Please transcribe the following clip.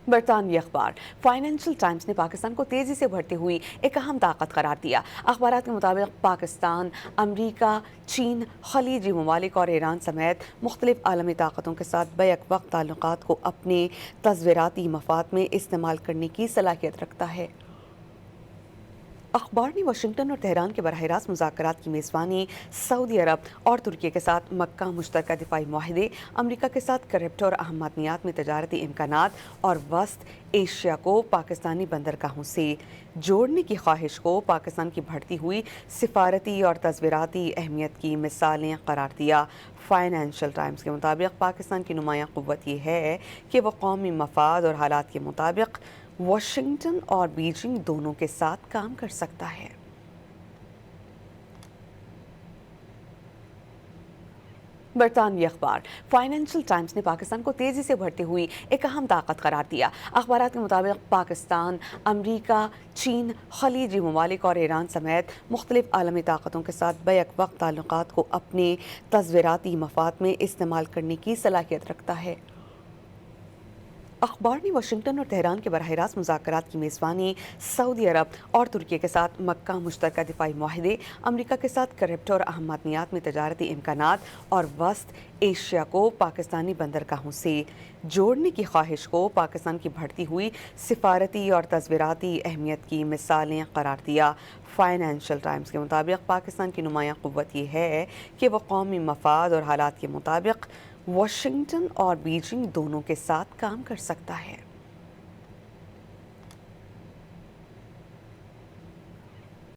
برطانوی اخبار financial Times نے پاکستان کو تیزی سے بڑھتی ہوئی ایک اہم طاقت قرار دیا۔ اخبارات کے مطابق پاکستان، امریکہ، چین، خلیجی ممالک اور ایران سمیت مختلف عالمی طاقتوں کے ساتھ بیک وقت تعلقات کو اپنے تصویراتی مفاد میں استعمال کرنے کی صلاحیت رکھتا ہے۔ اخبار نے واشنگٹن اور تہران کے براہ راست مذاکرات کی میزبانی، سعودی عرب اور ترکی کے ساتھ مکہ مشترکہ دفاعی معاہدے، امریکہ کے ساتھ کرپٹو اور اہم معدنیات میں تجارتی امکانات اور وسط ایشیا کو پاکستانی بندرگاہوں سے جوڑنے کی خواہش کو پاکستان کی بڑھتی ہوئی سفارتی اور تصویراتی اہمیت کی مثالیں قرار دیا۔ فائنینشل ٹائمز کے مطابق پاکستان کی نمایاں قوت یہ ہے کہ وہ قومی مفاد اور حالات کے مطابق واشنگٹن اور بیجنگ دونوں کے ساتھ کام کر سکتا ہے۔ برطانوی اخبار فائنینشل ٹائمز نے پاکستان کو تیزی سے بڑھتی ہوئی ایک اہم طاقت قرار دیا۔ اخبارات کے مطابق پاکستان، امریکہ، چین، خلیجی ممالک اور ایران سمیت مختلف عالمی طاقتوں کے ساتھ بیک وقت تعلقات کو اپنے تصویراتی مفاد میں استعمال کرنے کی صلاحیت رکھتا ہے۔ اخبار نے واشنگٹن اور تہران کے براہ راست مذاکرات کی میزبانی، سعودی عرب اور ترکی کے ساتھ مکہ مشترکہ دفاعی معاہدے، امریکہ کے ساتھ کرپٹو اور اہم معدنیات میں تجارتی امکانات اور وسط ایشیا کو پاکستانی بندرگاہوں سے جوڑنے کی خواہش کو پاکستان کی بڑھتی ہوئی سفارتی اور تصویراتی اہمیت کی مثالیں قرار دیا۔ فائنینشل ٹائمز کے مطابق پاکستان کی نمایاں قوت یہ ہے کہ وہ قومی مفاد اور حالات کے مطابق واشنگٹن اور بیجنگ دونوں کے ساتھ کام کر سکتا ہے۔